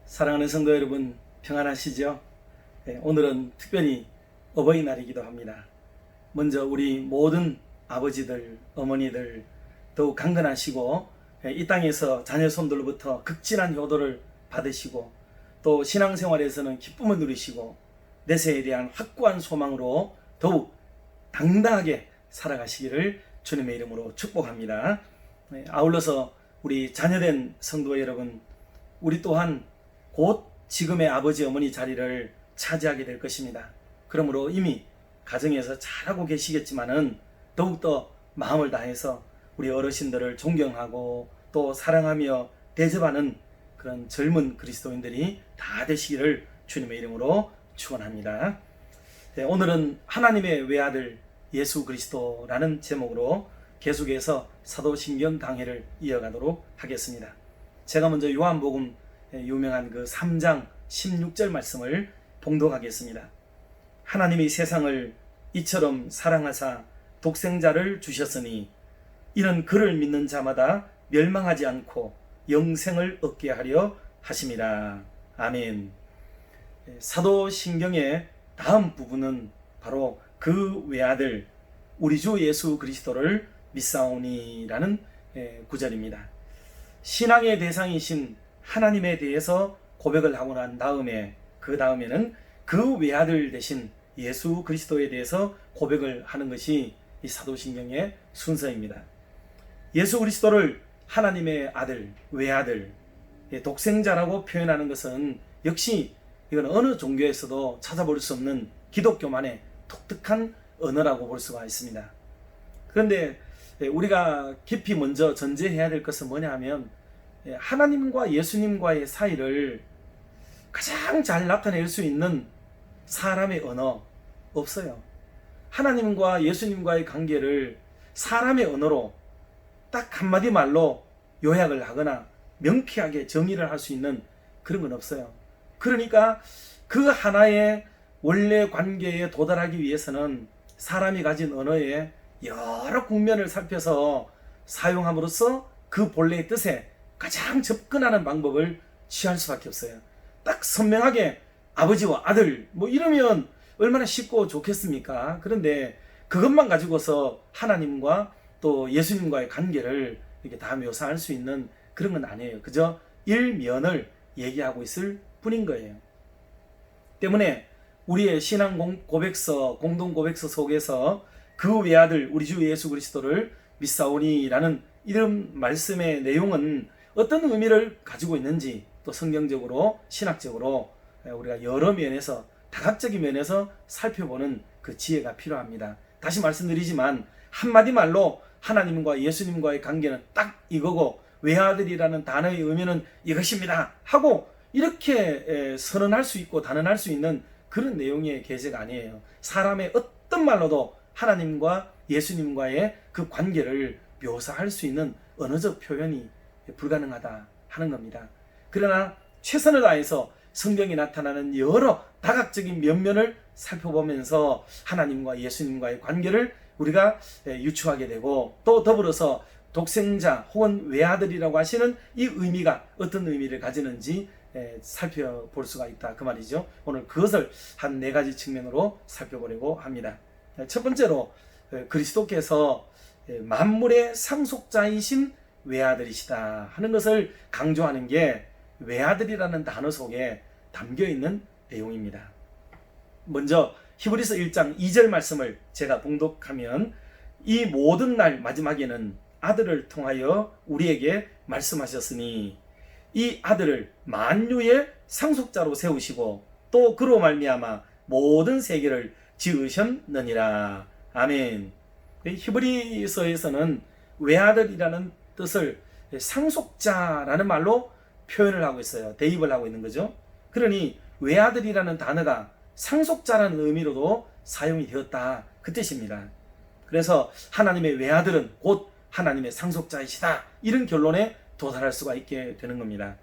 사랑하는 성도 여러분, 평안하시죠? 오늘은 특별히 어버이날이기도 합니다. 먼저 우리 모든 아버지들, 어머니들 더욱 강건하시고 이 땅에서 자녀 손들로부터 극진한 효도를 받으시고 또 신앙생활에서는 기쁨을 누리시고 내세에 대한 확고한 소망으로 더욱 당당하게 살아가시기를 주님의 이름으로 축복합니다. 아울러서 우리 자녀된 성도 여러분, 우리 또한 곧 지금의 아버지 어머니 자리를 차지하게 될 것입니다. 그러므로 이미 가정에서 잘하고 계시겠지만은 더욱더 마음을 다해서 우리 어르신들을 존경하고 또 사랑하며 대접하는 그런 젊은 그리스도인들이 다 되시기를 주님의 이름으로 축원합니다. 오늘은 하나님의 외아들 예수 그리스도라는 제목으로 계속해서 사도신경 강해를 이어가도록 하겠습니다. 제가 먼저 요한복음 유명한 그 3장 16절 말씀을 봉독하겠습니다. 하나님이 세상을 이처럼 사랑하사 독생자를 주셨으니 이는 그를 믿는 자마다 멸망하지 않고 영생을 얻게 하려 하심이라. 아멘. 사도신경의 다음 부분은 바로 그 외아들 우리 주 예수 그리스도를 믿사오니라는 구절입니다. 신앙의 대상이신 하나님에 대해서 고백을 하고 난 다음에 그 다음에는 그 외아들 대신 예수 그리스도에 대해서 고백을 하는 것이 이 사도신경의 순서입니다. 예수 그리스도를 하나님의 아들, 외아들, 독생자라고 표현하는 것은 역시 이건 어느 종교에서도 찾아볼 수 없는 기독교만의 독특한 언어라고 볼 수가 있습니다. 그런데 우리가 깊이 먼저 전제해야 될 것은 뭐냐 하면 하나님과 예수님과의 사이를 가장 잘 나타낼 수 있는 사람의 언어 없어요. 하나님과 예수님과의 관계를 사람의 언어로 딱 한마디 말로 요약을 하거나 명쾌하게 정의를 할 수 있는 그런 건 없어요. 그러니까 그 하나의 원래 관계에 도달하기 위해서는 사람이 가진 언어의 여러 국면을 살펴서 사용함으로써 그 본래의 뜻에 가장 접근하는 방법을 취할 수밖에 없어요. 딱 선명하게 아버지와 아들 이러면 얼마나 쉽고 좋겠습니까? 그런데 그것만 가지고서 하나님과 또 예수님과의 관계를 이렇게 다 묘사할 수 있는 그런 건 아니에요. 그저 일면을 얘기하고 있을 뿐인 거예요. 때문에 우리의 신앙 고백서, 공동 고백서 속에서 그 외아들 우리 주 예수 그리스도를 믿사오니라는 이런 말씀의 내용은 어떤 의미를 가지고 있는지 또 성경적으로 신학적으로 우리가 여러 면에서 다각적인 면에서 살펴보는 그 지혜가 필요합니다. 다시 말씀드리지만 한마디 말로 하나님과 예수님과의 관계는 딱 이거고 외아들이라는 단어의 의미는 이것입니다 하고 이렇게 선언할 수 있고 단언할 수 있는 그런 내용의 계제가 아니에요. 사람의 어떤 말로도 하나님과 예수님과의 그 관계를 묘사할 수 있는 언어적 표현이 불가능하다 하는 겁니다. 그러나 최선을 다해서 성경에 나타나는 여러 다각적인 면면을 살펴보면서 하나님과 예수님과의 관계를 우리가 유추하게 되고 또 더불어서 독생자 혹은 외아들이라고 하시는 이 의미가 어떤 의미를 가지는지 살펴볼 수가 있다 그 말이죠. 오늘 그것을 한 4가지 측면으로 살펴보려고 합니다. 첫 번째로 그리스도께서 만물의 상속자이신 외아들이시다 하는 것을 강조하는 게 외아들이라는 단어 속에 담겨있는 내용입니다. 먼저 히브리서 1장 2절 말씀을 제가 봉독하면 이 모든 날 마지막에는 아들을 통하여 우리에게 말씀하셨으니 이 아들을 만유의 상속자로 세우시고 또 그로 말미암아 모든 세계를 지으셨느니라. 아멘. 히브리서에서는 외아들이라는 뜻을 상속자라는 말로 표현을 하고 있어요. 대입을 하고 있는 거죠. 그러니 외아들이라는 단어가 상속자라는 의미로도 사용이 되었다 그 뜻입니다. 그래서 하나님의 외아들은 곧 하나님의 상속자이시다 이런 결론에 도달할 수가 있게 되는 겁니다.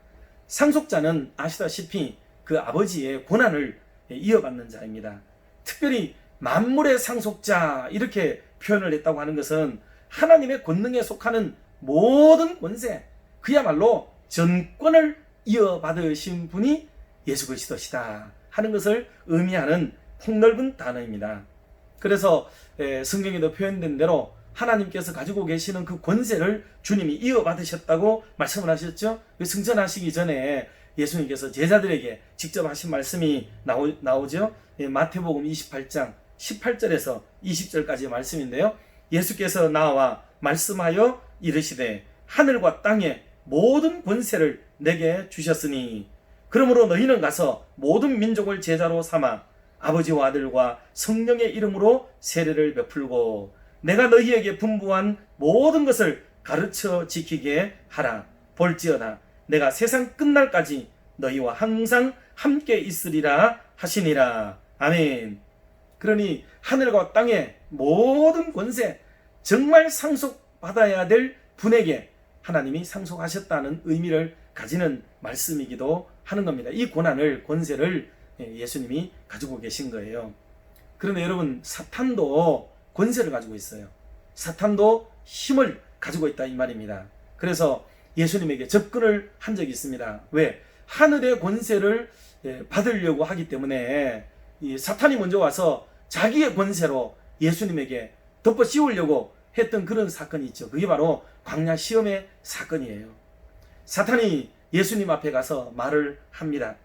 상속자는 아시다시피 그 아버지의 권한을 이어받는 자입니다. 특별히 만물의 상속자 이렇게 표현을 했다고 하는 것은 하나님의 권능에 속하는 모든 권세, 그야말로 전권을 이어받으신 분이 예수 그리스도시다 하는 것을 의미하는 폭넓은 단어입니다. 그래서 성경에도 표현된 대로 하나님께서 가지고 계시는 그 권세를 주님이 이어받으셨다고 말씀을 하셨죠. 승천하시기 전에 예수님께서 제자들에게 직접 하신 말씀이 나오죠. 마태복음 28장 18절에서 20절까지의 말씀인데요. 예수께서 나와 말씀하여 이르시되 하늘과 땅의 모든 권세를 내게 주셨으니 그러므로 너희는 가서 모든 민족을 제자로 삼아 아버지와 아들과 성령의 이름으로 세례를 베풀고 내가 너희에게 분부한 모든 것을 가르쳐 지키게 하라. 볼지어다 내가 세상 끝날까지 너희와 항상 함께 있으리라 하시니라. 아멘. 그러니 하늘과 땅의 모든 권세, 정말 상속받아야 될 분에게 하나님이 상속하셨다는 의미를 가지는 말씀이기도 하는 겁니다. 이 고난을, 권세를 예수님이 가지고 계신 거예요. 그런데 여러분, 사탄도 권세를 가지고 있어요. 사탄도 힘을 가지고 있다 이 말입니다. 그래서 예수님에게 접근을 한 적이 있습니다. 왜? 하늘의 권세를 받으려고 하기 때문에 이 사탄이 먼저 와서 자기의 권세로 예수님에게 덮어 씌우려고 했던 그런 사건이 있죠. 그게 바로 광야 시험의 사건이에요. 사탄이 예수님 앞에 가서 말을 합니다.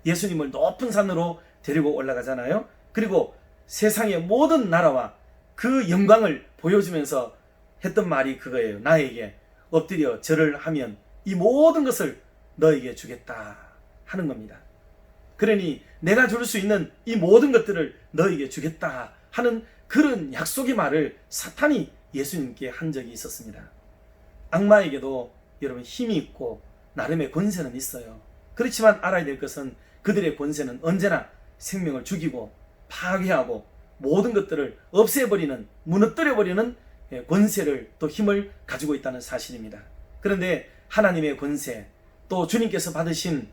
예수님을 높은 산으로 데리고 올라가잖아요. 그리고 세상의 모든 나라와 그 영광을 보여주면서 했던 말이 그거예요. 나에게 엎드려 절을 하면 이 모든 것을 너에게 주겠다 하는 겁니다. 그러니 내가 줄 수 있는 이 모든 것들을 너에게 주겠다 하는 그런 약속의 말을 사탄이 예수님께 한 적이 있었습니다. 악마에게도 여러분 힘이 있고 나름의 권세는 있어요. 그렇지만 알아야 될 것은 그들의 권세는 언제나 생명을 죽이고 파괴하고 모든 것들을 없애버리는, 무너뜨려버리는 권세를 또 힘을 가지고 있다는 사실입니다. 그런데 하나님의 권세, 또 주님께서 받으신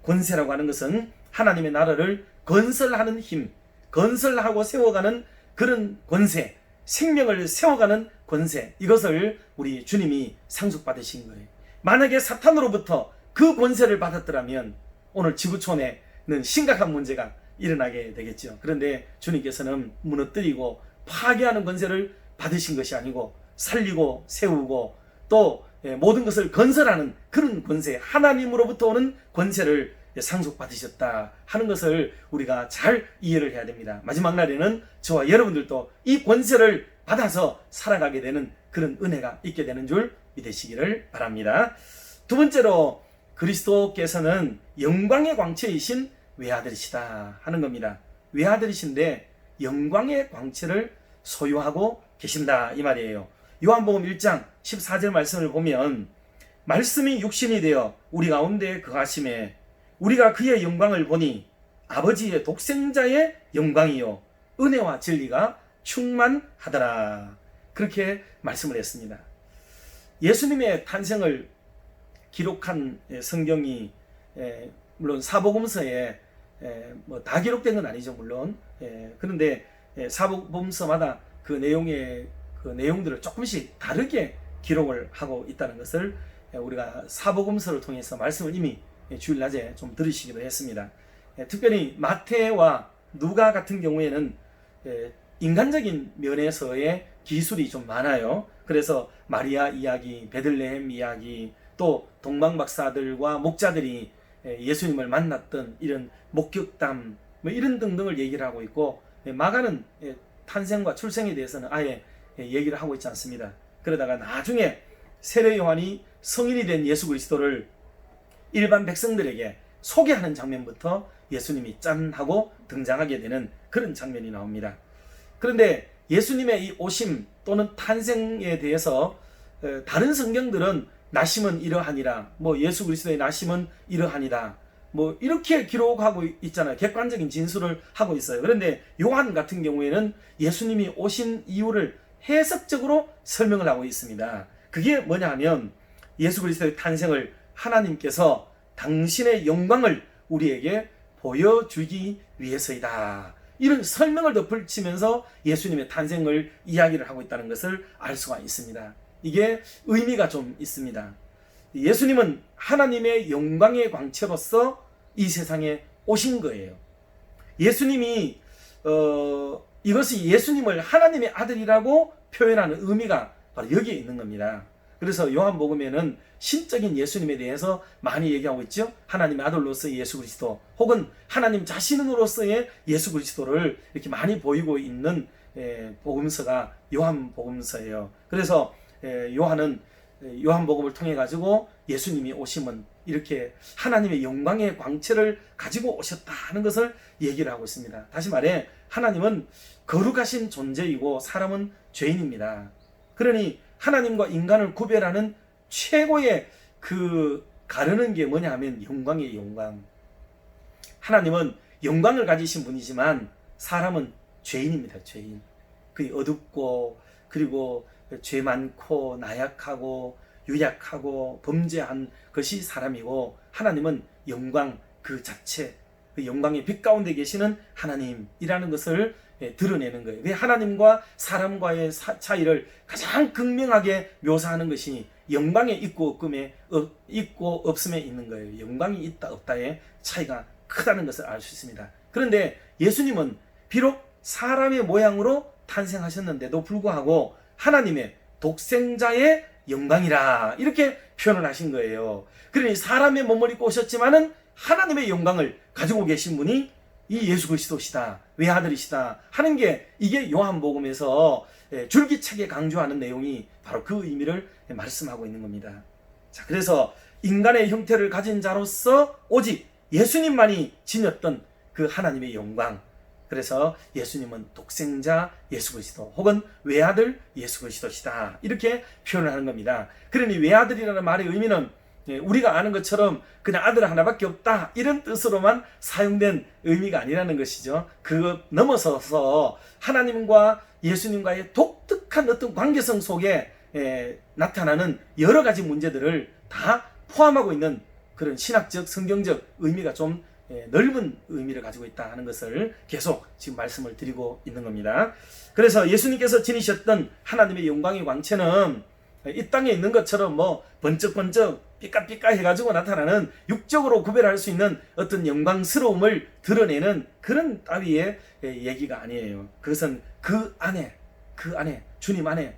권세라고 하는 것은 하나님의 나라를 건설하는 힘, 건설하고 세워가는 그런 권세, 생명을 세워가는 권세, 이것을 우리 주님이 상속받으신 거예요. 만약에 사탄으로부터 그 권세를 받았더라면 오늘 지구촌에는 심각한 문제가 일어나게 되겠죠. 그런데 주님께서는 무너뜨리고 파괴하는 권세를 받으신 것이 아니고 살리고 세우고 또 모든 것을 건설하는 그런 권세, 하나님으로부터 오는 권세를 상속받으셨다 하는 것을 우리가 잘 이해를 해야 됩니다. 마지막 날에는 저와 여러분들도 이 권세를 받아서 살아가게 되는 그런 은혜가 있게 되는 줄 믿으시기를 바랍니다. 두 번째로 그리스도께서는 영광의 광채이신 외아들이시다 하는 겁니다. 외아들이신데 영광의 광채를 소유하고 계신다 이 말이에요. 요한복음 1장 14절 말씀을 보면 말씀이 육신이 되어 우리 가운데 거하심에 우리가 그의 영광을 보니 아버지의 독생자의 영광이요 은혜와 진리가 충만하더라 그렇게 말씀을 했습니다. 예수님의 탄생을 기록한 성경이 물론 사복음서에 다 기록된 건 아니죠 물론. 그런데 사복음서마다 그 내용들을 조금씩 다르게 기록을 하고 있다는 것을 우리가 사복음서를 통해서 말씀을 이미 주일낮에 좀 들으시기도 했습니다. 특별히 마태와 누가 같은 경우에는 인간적인 면에서의 기술이 좀 많아요. 그래서 마리아 이야기, 베들레헴 이야기, 또 동방박사들과 목자들이 예수님을 만났던 이런 목격담 이런 등등을 얘기를 하고 있고, 마가는 탄생과 출생에 대해서는 아예 얘기를 하고 있지 않습니다. 그러다가 나중에 세례 요한이 성인이 된 예수 그리스도를 일반 백성들에게 소개하는 장면부터 예수님이 짠 하고 등장하게 되는 그런 장면이 나옵니다. 그런데 예수님의 이 오심 또는 탄생에 대해서 다른 성경들은 나심은 이러하니라, 예수 그리스도의 나심은 이러하니라, 이렇게 기록하고 있잖아요. 객관적인 진술을 하고 있어요. 그런데 요한 같은 경우에는 예수님이 오신 이유를 해석적으로 설명을 하고 있습니다. 그게 뭐냐 하면 예수 그리스도의 탄생을 하나님께서 당신의 영광을 우리에게 보여주기 위해서이다, 이런 설명을 덧붙이면서 예수님의 탄생을 이야기를 하고 있다는 것을 알 수가 있습니다. 이게 의미가 좀 있습니다. 예수님은 하나님의 영광의 광채로서 이 세상에 오신 거예요. 예수님이 이것이 예수님을 하나님의 아들이라고 표현하는 의미가 바로 여기에 있는 겁니다. 그래서 요한복음에는 신적인 예수님에 대해서 많이 얘기하고 있죠. 하나님의 아들로서의 예수 그리스도, 혹은 하나님 자신으로서의 예수 그리스도를 이렇게 많이 보이고 있는 복음서가 요한복음서예요. 그래서 요한은 요한복음을 통해 가지고 예수님이 오심은 이렇게 하나님의 영광의 광채를 가지고 오셨다는 것을 얘기를 하고 있습니다. 다시 말해 하나님은 거룩하신 존재이고 사람은 죄인입니다. 그러니 하나님과 인간을 구별하는 최고의 가르는 게 뭐냐 하면 영광이에요. 영광. 하나님은 영광을 가지신 분이지만 사람은 죄인입니다. 죄인. 그 어둡고, 그리고 죄 많고 나약하고 유약하고 범죄한 것이 사람이고, 하나님은 영광 그 자체, 그 영광의 빛 가운데 계시는 하나님이라는 것을 드러내는 거예요. 하나님과 사람과의 차이를 가장 극명하게 묘사하는 것이 영광의 있고 없음에 있는 거예요. 영광이 있다 없다의 차이가 크다는 것을 알 수 있습니다. 그런데 예수님은 비록 사람의 모양으로 탄생하셨는데도 불구하고 하나님의 독생자의 영광이라 이렇게 표현을 하신 거예요. 그러니 사람의 몸을 입고 오셨지만은 하나님의 영광을 가지고 계신 분이 이 예수 그리스도시다, 외아들이시다 하는 게, 이게 요한복음에서 줄기차게 강조하는 내용이 바로 그 의미를 말씀하고 있는 겁니다. 자, 그래서 인간의 형태를 가진 자로서 오직 예수님만이 지녔던 그 하나님의 영광, 그래서 예수님은 독생자 예수 그리스도 혹은 외아들 예수 그리스도시다 이렇게 표현을 하는 겁니다. 그러니 외아들이라는 말의 의미는 우리가 아는 것처럼 그냥 아들 하나밖에 없다 이런 뜻으로만 사용된 의미가 아니라는 것이죠. 그거 넘어서서 하나님과 예수님과의 독특한 어떤 관계성 속에 나타나는 여러 가지 문제들을 다 포함하고 있는 그런 신학적 성경적 의미가 좀 넓은 의미를 가지고 있다 하는 것을 계속 지금 말씀을 드리고 있는 겁니다. 그래서 예수님께서 지니셨던 하나님의 영광의 광채는 이 땅에 있는 것처럼 뭐 번쩍번쩍 삐까삐까 해가지고 나타나는 육적으로 구별할 수 있는 어떤 영광스러움을 드러내는 그런 따위의 얘기가 아니에요. 그것은 그 안에 주님 안에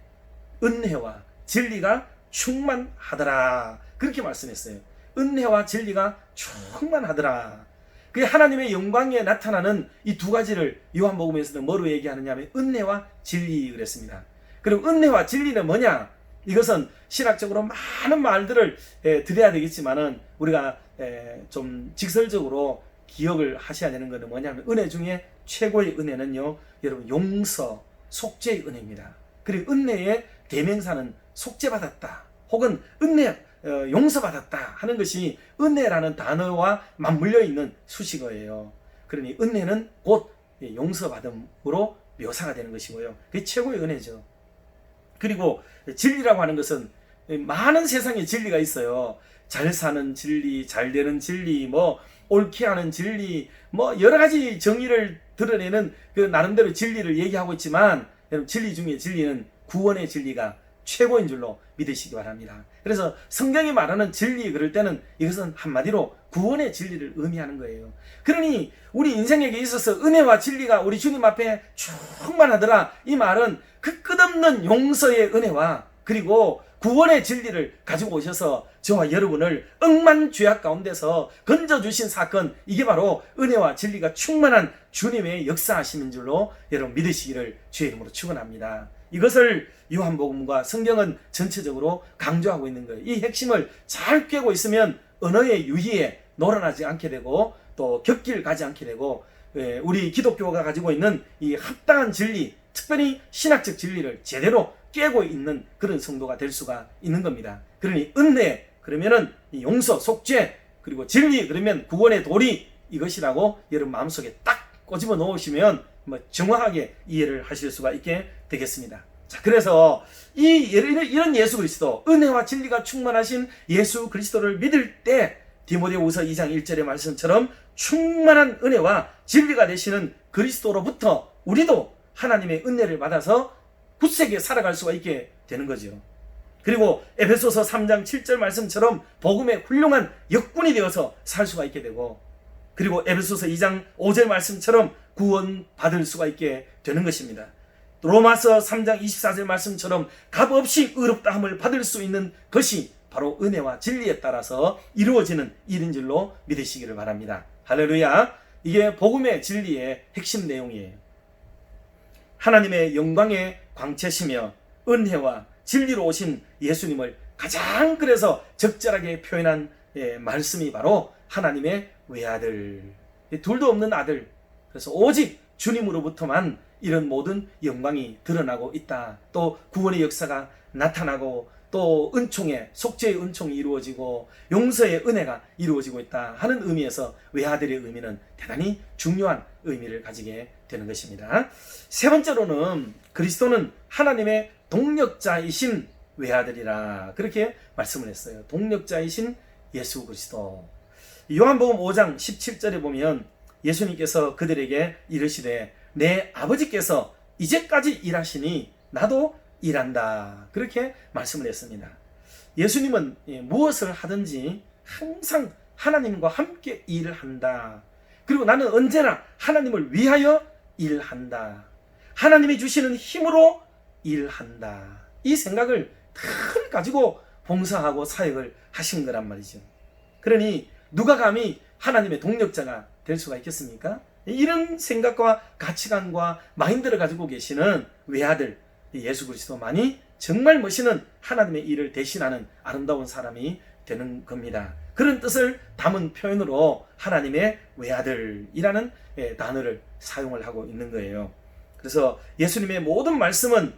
은혜와 진리가 충만하더라 그렇게 말씀했어요. 은혜와 진리가 충만하더라. 그 하나님의 영광에 나타나는 이 두 가지를 요한복음에서는 뭐로 얘기하느냐 하면 은혜와 진리 그랬습니다. 그럼 은혜와 진리는 뭐냐? 이것은 신학적으로 많은 말들을 드려야 되겠지만은 우리가 좀 직설적으로 기억을 하셔야 되는 것은 뭐냐면, 은혜 중에 최고의 은혜는요, 여러분 용서, 속죄의 은혜입니다. 그리고 은혜의 대명사는 속죄받았다 혹은 용서받았다 하는 것이 은혜라는 단어와 맞물려 있는 수식어예요. 그러니 은혜는 곧 용서받음으로 묘사가 되는 것이고요. 그게 최고의 은혜죠. 그리고 진리라고 하는 것은 많은 세상에 진리가 있어요. 잘 사는 진리, 잘 되는 진리, 뭐 옳게 하는 진리, 뭐 여러 가지 정의를 드러내는 그 나름대로 진리를 얘기하고 있지만, 여러분 진리 중에 진리는 구원의 진리가 최고인 줄로 믿으시기 바랍니다. 그래서 성경이 말하는 진리 그럴 때는 이것은 한마디로 구원의 진리를 의미하는 거예요. 그러니 우리 인생에게 있어서 은혜와 진리가 우리 주님 앞에 충만하더라, 이 말은 그 끝없는 용서의 은혜와 그리고 구원의 진리를 가지고 오셔서 저와 여러분을 억만 죄악 가운데서 건져주신 사건, 이게 바로 은혜와 진리가 충만한 주님의 역사하시는 줄로 여러분 믿으시기를 주의 이름으로 축원합니다. 이것을 요한복음과 성경은 전체적으로 강조하고 있는 거예요. 이 핵심을 잘 꿰고 있으면 언어의 유희에 놀아나지 않게 되고 또 곁길 가지 않게 되고, 우리 기독교가 가지고 있는 이 합당한 진리, 특별히 신학적 진리를 제대로 꿰고 있는 그런 성도가 될 수가 있는 겁니다. 그러니 은혜 그러면은 용서, 속죄, 그리고 진리 그러면 구원의 도리, 이것이라고 여러분 마음속에 딱 꼬집어 놓으시면 정확하게 이해를 하실 수가 있게 되겠습니다. 자, 그래서 이런 예수 그리스도, 은혜와 진리가 충만하신 예수 그리스도를 믿을 때 디모데후서 2장 1절의 말씀처럼 충만한 은혜와 진리가 되시는 그리스도로부터 우리도 하나님의 은혜를 받아서 굳세게 살아갈 수가 있게 되는 거죠. 그리고 에베소서 3장 7절 말씀처럼 복음의 훌륭한 역군이 되어서 살 수가 있게 되고, 그리고 에베소서 2장 5절 말씀처럼 구원받을 수가 있게 되는 것입니다. 로마서 3장 24절 말씀처럼 값없이 의롭다함을 받을 수 있는 것이 바로 은혜와 진리에 따라서 이루어지는 일인 줄로 믿으시기를 바랍니다. 할렐루야. 이게 복음의 진리의 핵심 내용이에요. 하나님의 영광의 광채시며 은혜와 진리로 오신 예수님을 가장 그래서 적절하게 표현한 말씀이 바로 하나님의 외아들, 둘도 없는 아들, 그래서 오직 주님으로부터만 이런 모든 영광이 드러나고 있다. 또 구원의 역사가 나타나고 또 은총의 속죄의 은총이 이루어지고 용서의 은혜가 이루어지고 있다 하는 의미에서 외아들의 의미는 대단히 중요한 의미를 가지게 되는 것입니다. 세 번째로는 그리스도는 하나님의 동력자이신 외아들이라 그렇게 말씀을 했어요. 동력자이신 예수 그리스도. 요한복음 5장 17절에 보면 예수님께서 그들에게 이르시되 내 아버지께서 이제까지 일하시니 나도 일한다. 그렇게 말씀을 했습니다. 예수님은 무엇을 하든지 항상 하나님과 함께 일을 한다. 그리고 나는 언제나 하나님을 위하여 일한다. 하나님이 주시는 힘으로 일한다. 이 생각을 늘 가지고 봉사하고 사역을 하신 거란 말이죠. 그러니 누가 감히 하나님의 동력자가 될 수가 있겠습니까? 이런 생각과 가치관과 마인드를 가지고 계시는 외아들 예수 그리스도만이 정말 멋있는 하나님의 일을 대신하는 아름다운 사람이 되는 겁니다. 그런 뜻을 담은 표현으로 하나님의 외아들이라는 단어를 사용을 하고 있는 거예요. 그래서 예수님의 모든 말씀은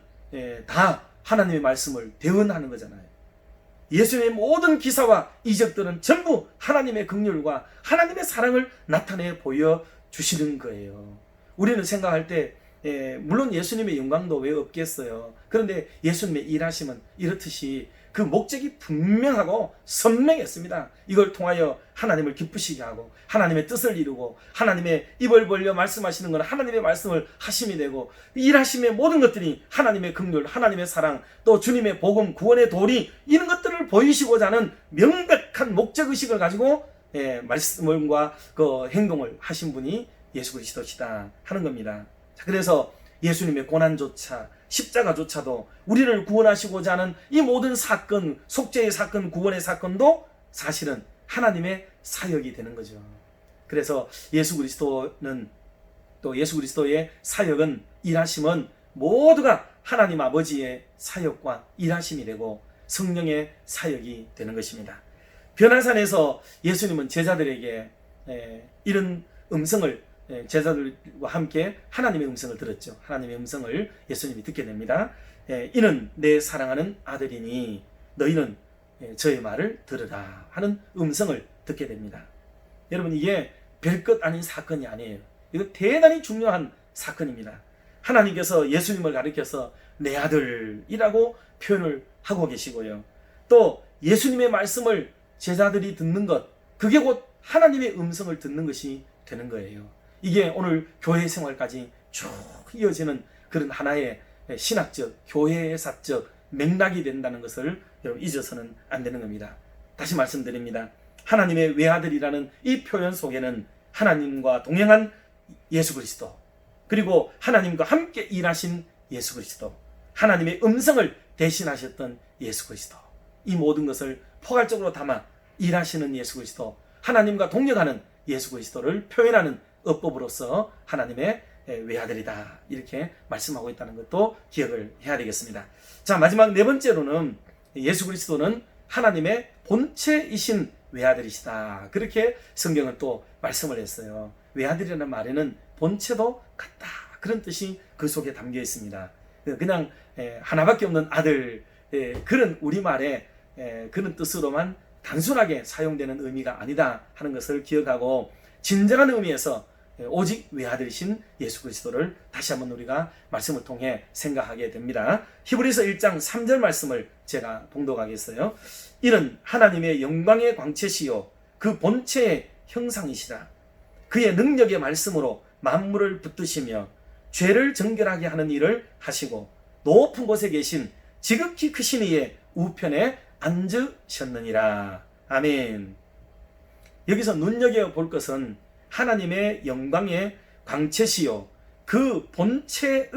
다 하나님의 말씀을 대언하는 거잖아요. 예수님의 모든 기사와 이적들은 전부 하나님의 긍휼과 하나님의 사랑을 나타내 보여주시는 거예요. 우리는 생각할 때 물론 예수님의 영광도 왜 없겠어요. 그런데 예수님의 일하심은 이렇듯이 그 목적이 분명하고 선명했습니다. 이걸 통하여 하나님을 기쁘시게 하고 하나님의 뜻을 이루고 하나님의 입을 벌려 말씀하시는 건 하나님의 말씀을 하심이 되고 일하심의 모든 것들이 하나님의 긍휼, 하나님의 사랑, 또 주님의 복음, 구원의 도리 이런 것들을 보이시고자 하는 명백한 목적의식을 가지고 말씀과 그 행동을 하신 분이 예수 그리스도시다 하는 겁니다. 그래서 예수님의 고난조차 십자가조차도 우리를 구원하시고자 하는 이 모든 사건, 속죄의 사건, 구원의 사건도 사실은 하나님의 사역이 되는 거죠. 그래서 예수 그리스도는 또 예수 그리스도의 사역은 일하심은 모두가 하나님 아버지의 사역과 일하심이 되고 성령의 사역이 되는 것입니다. 변화산에서 예수님은 제자들에게 이런 음성을 제자들과 함께 하나님의 음성을 들었죠. 하나님의 음성을 예수님이 듣게 됩니다. 이는 내 사랑하는 아들이니 너희는 저의 말을 들으라 하는 음성을 듣게 됩니다. 여러분 이게 별것 아닌 사건이 아니에요. 이거 대단히 중요한 사건입니다. 하나님께서 예수님을 가리켜서 내 아들이라고 표현을 하고 계시고요. 또 예수님의 말씀을 제자들이 듣는 것, 그게 곧 하나님의 음성을 듣는 것이 되는 거예요. 이게 오늘 교회 생활까지 쭉 이어지는 그런 하나의 신학적, 교회사적 맥락이 된다는 것을 여러분 잊어서는 안 되는 겁니다. 다시 말씀드립니다. 하나님의 외아들이라는 이 표현 속에는 하나님과 동행한 예수 그리스도, 그리고 하나님과 함께 일하신 예수 그리스도, 하나님의 음성을 대신하셨던 예수 그리스도, 이 모든 것을 포괄적으로 담아 일하시는 예수 그리스도, 하나님과 동역하는 예수 그리스도를 표현하는 어법으로서 하나님의 외아들이다 이렇게 말씀하고 있다는 것도 기억을 해야 되겠습니다. 자, 마지막 네 번째로는 예수 그리스도는 하나님의 본체이신 외아들이시다 그렇게 성경은 또 말씀을 했어요. 외아들이라는 말에는 본체도 같다 그런 뜻이 그 속에 담겨 있습니다. 그냥 하나밖에 없는 아들 그런 우리말의 그런 뜻으로만 단순하게 사용되는 의미가 아니다 하는 것을 기억하고 진정한 의미에서 오직 외아들이신 예수 그리스도를 다시 한번 우리가 말씀을 통해 생각하게 됩니다. 히브리서 1장 3절 말씀을 제가 봉독하겠어요. 이는 하나님의 영광의 광채시요 그 본체의 형상이시라. 그의 능력의 말씀으로 만물을 붙드시며 죄를 정결하게 하는 일을 하시고 높은 곳에 계신 지극히 크신 이의 우편에 앉으셨느니라. 아멘. 여기서 눈여겨볼 것은 하나님의 영광의 광채시요 그 본체의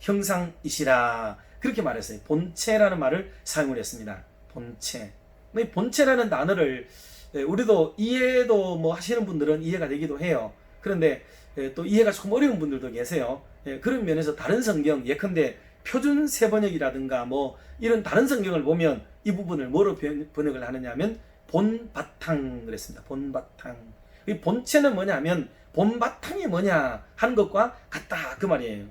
형상이시라. 그렇게 말했어요. 본체라는 말을 사용을 했습니다. 본체. 본체라는 단어를 우리도 이해도 뭐 하시는 분들은 이해가 되기도 해요. 그런데 또 이해가 조금 어려운 분들도 계세요. 그런 면에서 다른 성경, 예컨대 표준 세번역이라든가 뭐 이런 다른 성경을 보면 이 부분을 뭐로 번역을 하느냐 하면 본바탕 그랬습니다. 본바탕. 이 본체는 뭐냐면 본바탕이 뭐냐 하는 것과 같다 그 말이에요.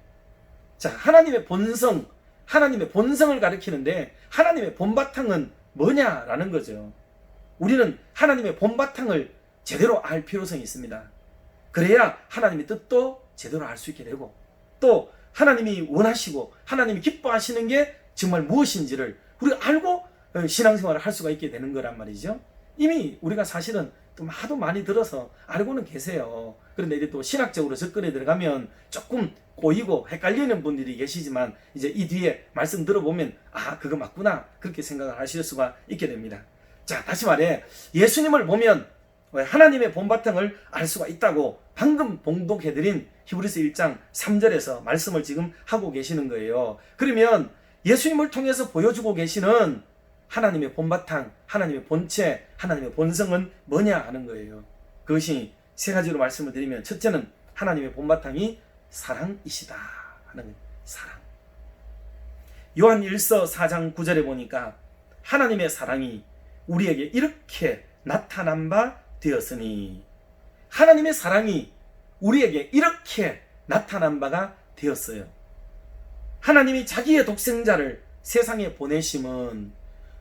자, 하나님의 본성, 하나님의 본성을 가리키는데 하나님의 본바탕은 뭐냐라는 거죠. 우리는 하나님의 본바탕을 제대로 알 필요성이 있습니다. 그래야 하나님의 뜻도 제대로 알 수 있게 되고 또 하나님이 원하시고 하나님이 기뻐하시는 게 정말 무엇인지를 우리가 알고 신앙생활을 할 수가 있게 되는 거란 말이죠. 이미 우리가 사실은 또 하도 많이 들어서 알고는 계세요. 그런데 이제 또 신학적으로 접근에 들어가면 조금 꼬이고 헷갈리는 분들이 계시지만 이제 이 뒤에 말씀 들어보면 아 그거 맞구나 그렇게 생각을 하실 수가 있게 됩니다. 자, 다시 말해 예수님을 보면 하나님의 본바탕을 알 수가 있다고 방금 봉독해드린 히브리서 1장 3절에서 말씀을 지금 하고 계시는 거예요. 그러면 예수님을 통해서 보여주고 계시는 하나님의 본바탕, 하나님의 본체, 하나님의 본성은 뭐냐 하는 거예요. 그것이 세 가지로 말씀을 드리면 첫째는 하나님의 본바탕이 사랑이시다 하는 거예요. 사랑. 요한 1서 4장 9절에 보니까 하나님의 사랑이 우리에게 이렇게 나타난 바 되었으니 하나님의 사랑이 우리에게 이렇게 나타난 바가 되었어요. 하나님이 자기의 독생자를 세상에 보내심은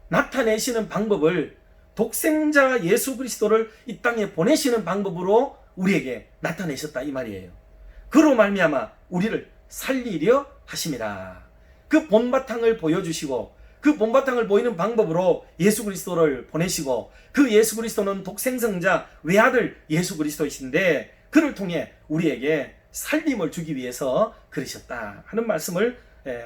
나타내시는 방법을 독생자 예수 그리스도를 이 땅에 보내시는 방법으로 우리에게 나타내셨다 이 말이에요. 그로 말미암아 우리를 살리려 하심이라. 그 본바탕을 보여주시고 그 본바탕을 보이는 방법으로 예수 그리스도를 보내시고 그 예수 그리스도는 독생성자 외아들 예수 그리스도이신데 그를 통해 우리에게 살림을 주기 위해서 그러셨다 하는 말씀을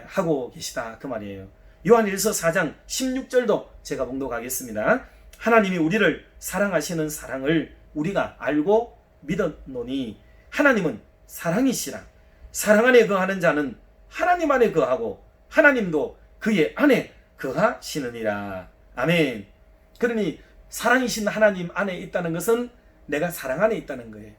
하고 계시다 그 말이에요. 요한 1서 4장 16절도 제가 봉독하겠습니다. 하나님이 우리를 사랑하시는 사랑을 우리가 알고 믿었노니 하나님은 사랑이시라. 사랑 안에 거하는 자는 하나님 안에 거하고 하나님도 그의 안에 거하시느니라. 아멘. 그러니 사랑이신 하나님 안에 있다는 것은 내가 사랑 안에 있다는 거예요.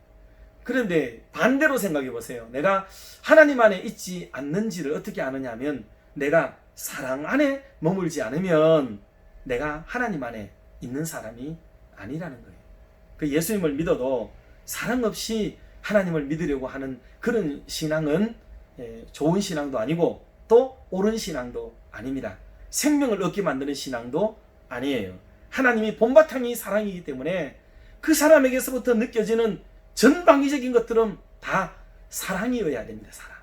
그런데 반대로 생각해 보세요. 내가 하나님 안에 있지 않는지를 어떻게 아느냐 하면 내가 사랑 안에 머물지 않으면 내가 하나님 안에 있는 사람이 아니라는 거예요. 그 예수님을 믿어도 사랑 없이 하나님을 믿으려고 하는 그런 신앙은 좋은 신앙도 아니고 또 옳은 신앙도 아닙니다. 생명을 얻게 만드는 신앙도 아니에요. 하나님이 본바탕이 사랑이기 때문에 그 사람에게서부터 느껴지는 전방위적인 것들은 다 사랑이어야 됩니다. 사랑.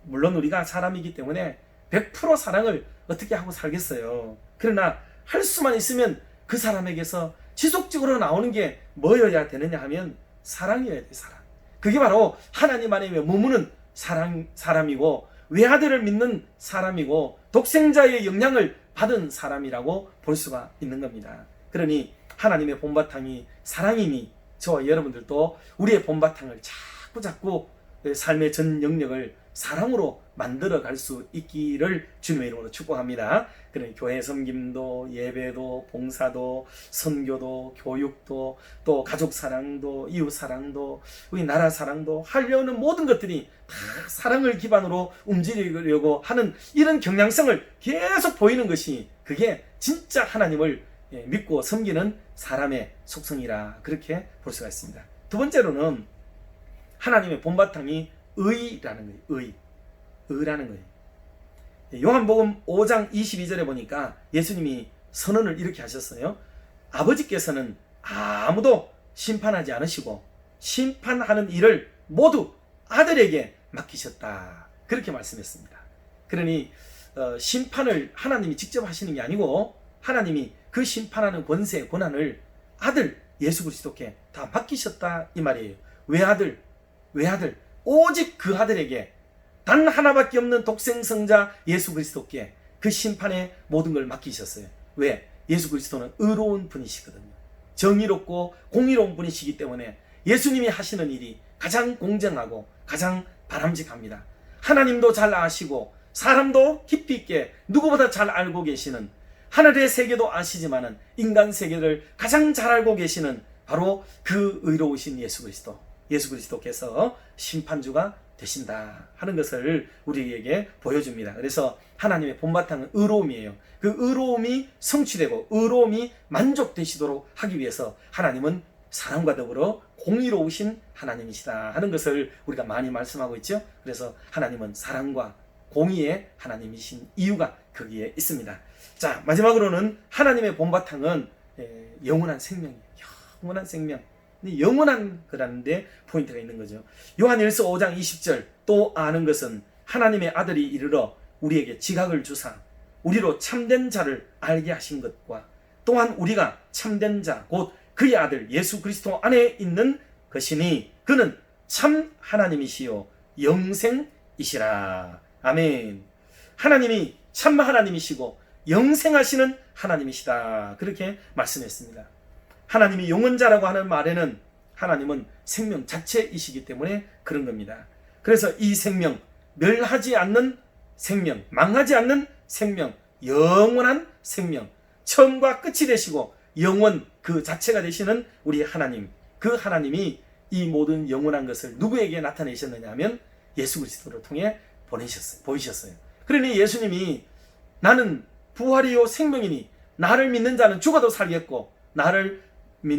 물론 우리가 사람이기 때문에 100% 사랑을 어떻게 하고 살겠어요. 그러나 할 수만 있으면 그 사람에게서 지속적으로 나오는 게 뭐여야 되느냐 하면 사랑이어야 돼. 사랑. 그게 바로 하나님 안에 머무는 사람이고 외아들을 믿는 사람이고 독생자의 영향을 받은 사람이라고 볼 수가 있는 겁니다. 그러니 하나님의 본바탕이 사랑이니 저와 여러분들도 우리의 본바탕을 자꾸 삶의 전 영역을 사랑으로 만들어 갈 수 있기를 주님의 이름으로 축복합니다. 그러니 교회 섬김도 예배도 봉사도 선교도 교육도 또 가족 사랑도 이웃 사랑도 우리 나라 사랑도 하려는 모든 것들이 다 사랑을 기반으로 움직이려고 하는 이런 경향성을 계속 보이는 것이 그게 진짜 하나님을 믿고 섬기는 사람의 속성이라 그렇게 볼 수가 있습니다. 두 번째로는 하나님의 본바탕이 의라는 거예요. 의라는 거예요. 요한복음 5장 22절에 보니까 예수님이 선언을 이렇게 하셨어요. 아버지께서는 아무도 심판하지 않으시고 심판하는 일을 모두 아들에게 맡기셨다. 그렇게 말씀했습니다. 그러니 심판을 하나님이 직접 하시는 게 아니고 하나님이 그 심판하는 권세, 권한을 아들 예수 그리스도께 다 맡기셨다 이 말이에요. 외아들 오직 그 아들에게 단 하나밖에 없는 독생성자 예수 그리스도께 그 심판의 모든 걸 맡기셨어요. 왜? 예수 그리스도는 의로운 분이시거든요. 정의롭고 공의로운 분이시기 때문에 예수님이 하시는 일이 가장 공정하고 가장 바람직합니다. 하나님도 잘 아시고 사람도 깊이 있게 누구보다 잘 알고 계시는, 하늘의 세계도 아시지만은 인간 세계를 가장 잘 알고 계시는 바로 그 의로우신 예수 그리스도께서 심판주가 되신다 하는 것을 우리에게 보여줍니다. 그래서 하나님의 본바탕은 의로움이에요. 그 의로움이 성취되고 의로움이 만족되시도록 하기 위해서 하나님은 사람과 더불어 공의로우신 하나님이시다 하는 것을 우리가 많이 말씀하고 있죠. 그래서 하나님은 사랑과 공의의 하나님이신 이유가 거기에 있습니다. 자, 마지막으로는 하나님의 본바탕은 영원한 생명이에요. 영원한 생명. 영원한 거라는데 포인트가 있는 거죠. 요한일서 5장 20절, 또 아는 것은 하나님의 아들이 이르러 우리에게 지각을 주사 우리로 참된 자를 알게 하신 것과 또한 우리가 참된 자 곧 그의 아들 예수 그리스도 안에 있는 것이니 그는 참 하나님이시요 영생이시라. 아멘. 하나님이 참 하나님이시고 영생하시는 하나님이시다, 그렇게 말씀했습니다. 하나님이 영원자라고 하는 말에는 하나님은 생명 자체이시기 때문에 그런 겁니다. 그래서 이 생명, 멸하지 않는 생명, 망하지 않는 생명, 영원한 생명, 처음과 끝이 되시고 영원 그 자체가 되시는 우리 하나님, 그 하나님이 이 모든 영원한 것을 누구에게 나타내셨느냐 하면 예수 그리스도를 통해 보이셨어요. 그러니 예수님이 나는 부활이요 생명이니 나를 믿는 자는 죽어도 살겠고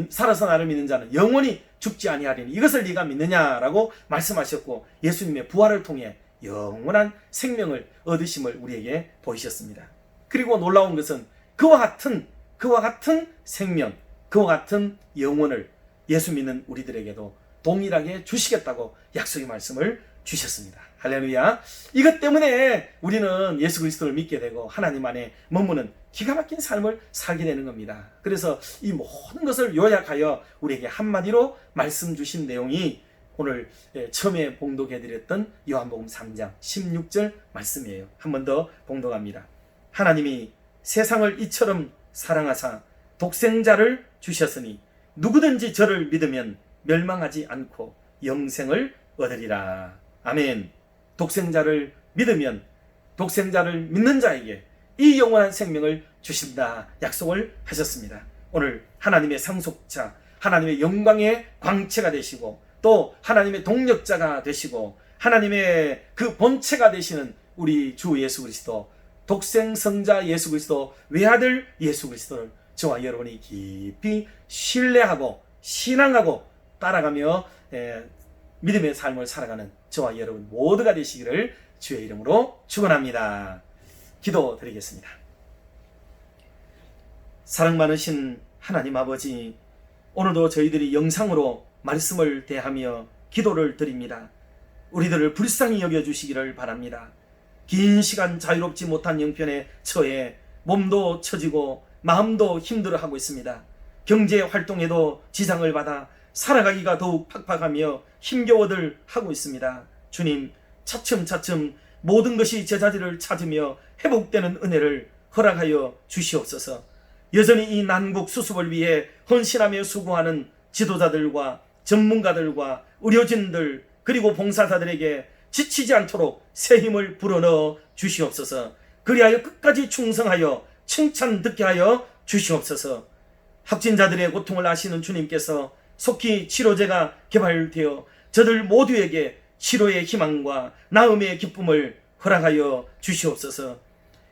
살아서 나를 믿는 자는 영원히 죽지 아니하리니 이것을 네가 믿느냐라고 말씀하셨고, 예수님의 부활을 통해 영원한 생명을 얻으심을 우리에게 보이셨습니다. 그리고 놀라운 것은 그와 같은 생명, 그와 같은 영혼을 예수 믿는 우리들에게도 동일하게 주시겠다고 약속의 말씀을 주셨습니다. 할렐루야. 이것 때문에 우리는 예수 그리스도를 믿게 되고 하나님 안에 머무는 기가 막힌 삶을 살게 되는 겁니다. 그래서 이 모든 것을 요약하여 우리에게 한마디로 말씀 주신 내용이 오늘 처음에 봉독해드렸던 요한복음 3장 16절 말씀이에요. 한 번 더 봉독합니다. 하나님이 세상을 이처럼 사랑하사 독생자를 주셨으니 누구든지 저를 믿으면 멸망하지 않고 영생을 얻으리라. 아멘. 독생자를 믿으면 독생자를 믿는 자에게 이 영원한 생명을 주신다 약속을 하셨습니다. 오늘 하나님의 상속자, 하나님의 영광의 광채가 되시고 또 하나님의 동력자가 되시고 하나님의 그 본체가 되시는 우리 주 예수 그리스도, 독생성자 예수 그리스도, 외아들 예수 그리스도를 저와 여러분이 깊이 신뢰하고 신앙하고 따라가며 믿음의 삶을 살아가는 저와 여러분 모두가 되시기를 주의 이름으로 축원합니다. 기도드리겠습니다. 사랑 많으신 하나님 아버지, 오늘도 저희들이 영상으로 말씀을 대하며 기도를 드립니다. 우리들을 불쌍히 여겨주시기를 바랍니다. 긴 시간 자유롭지 못한 형편에 처해 몸도 처지고 마음도 힘들어하고 있습니다. 경제 활동에도 지장을 받아 살아가기가 더욱 팍팍하며 힘겨워들 하고 있습니다. 주님, 차츰차츰 모든 것이 제자리를 찾으며 회복되는 은혜를 허락하여 주시옵소서. 여전히 이 난국 수습을 위해 헌신하며 수고하는 지도자들과 전문가들과 의료진들 그리고 봉사자들에게 지치지 않도록 새 힘을 불어넣어 주시옵소서. 그리하여 끝까지 충성하여 칭찬 듣게 하여 주시옵소서. 확진자들의 고통을 아시는 주님께서 속히 치료제가 개발되어 저들 모두에게 치료의 희망과 나음의 기쁨을 허락하여 주시옵소서.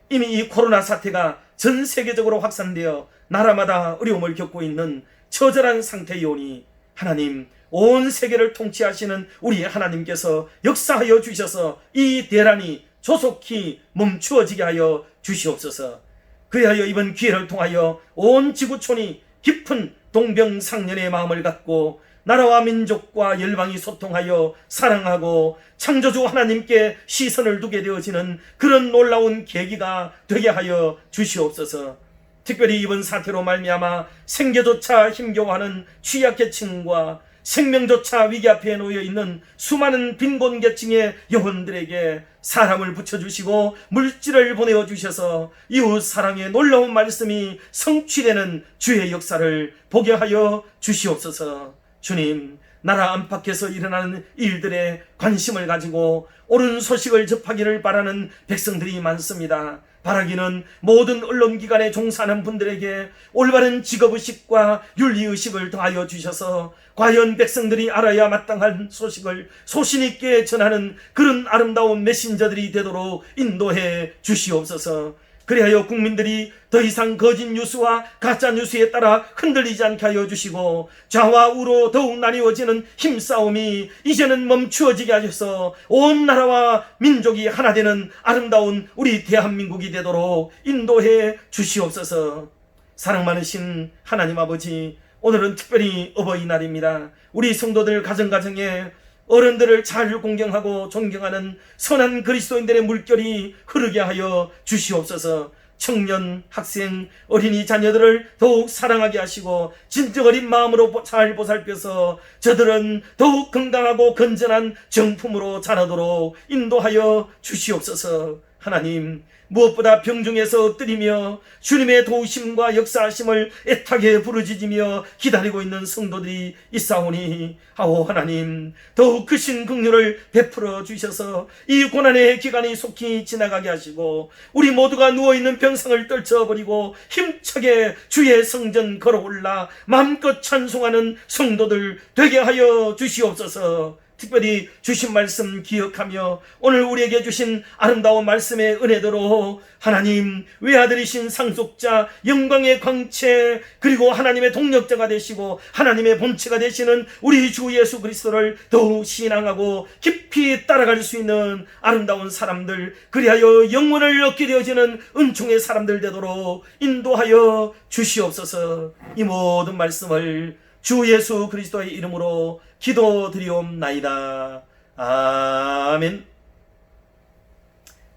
이미 이 코로나 사태가 전 세계적으로 확산되어 나라마다 어려움을 겪고 있는 처절한 상태이오니 하나님, 온 세계를 통치하시는 우리 하나님께서 역사하여 주셔서 이 대란이 조속히 멈추어지게 하여 주시옵소서. 그리하여 이번 기회를 통하여 온 지구촌이 깊은 동병상련의 마음을 갖고 나라와 민족과 열방이 소통하여 사랑하고 창조주 하나님께 시선을 두게 되어지는 그런 놀라운 계기가 되게 하여 주시옵소서. 특별히 이번 사태로 말미암아 생계조차 힘겨워하는 취약계층과 생명조차 위기 앞에 놓여 있는 수많은 빈곤계층의 영혼들에게 사람을 붙여주시고 물질을 보내어 주셔서 이웃 사랑의 놀라운 말씀이 성취되는 주의 역사를 보게 하여 주시옵소서. 주님, 나라 안팎에서 일어나는 일들에 관심을 가지고 옳은 소식을 접하기를 바라는 백성들이 많습니다. 바라기는 모든 언론기관에 종사하는 분들에게 올바른 직업의식과 윤리의식을 더하여 주셔서 과연 백성들이 알아야 마땅한 소식을 소신있게 전하는 그런 아름다운 메신저들이 되도록 인도해 주시옵소서. 그리하여 국민들이 더 이상 거짓 뉴스와 가짜 뉴스에 따라 흔들리지 않게 하여 주시고 좌와 우로 더욱 나뉘어지는 힘싸움이 이제는 멈추어지게 하셔서 온 나라와 민족이 하나 되는 아름다운 우리 대한민국이 되도록 인도해 주시옵소서. 사랑 많으신 하나님 아버지, 오늘은 특별히 어버이날입니다. 우리 성도들 가정가정에 어른들을 잘 공경하고 존경하는 선한 그리스도인들의 물결이 흐르게 하여 주시옵소서. 청년, 학생, 어린이 자녀들을 더욱 사랑하게 하시고 진정 어린 마음으로 잘 보살펴서 저들은 더욱 건강하고 건전한 정품으로 자라도록 인도하여 주시옵소서. 하나님, 무엇보다 병중에서 엎드리며 주님의 도우심과 역사하심을 애타게 부르짖으며 기다리고 있는 성도들이 있사오니 아오 하나님, 더욱 크신 긍휼을 베풀어 주셔서 이 고난의 기간이 속히 지나가게 하시고 우리 모두가 누워있는 병상을 떨쳐버리고 힘차게 주의 성전 걸어올라 마음껏 찬송하는 성도들 되게 하여 주시옵소서. 특별히 주신 말씀 기억하며 오늘 우리에게 주신 아름다운 말씀의 은혜대로 하나님 외아들이신 상속자 영광의 광채 그리고 하나님의 동력자가 되시고 하나님의 본체가 되시는 우리 주 예수 그리스도를 더욱 신앙하고 깊이 따라갈 수 있는 아름다운 사람들, 그리하여 영혼을 얻게 되어지는 은총의 사람들 되도록 인도하여 주시옵소서. 이 모든 말씀을 주 예수 그리스도의 이름으로 기도드리옵나이다. 아멘.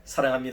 사랑합니다.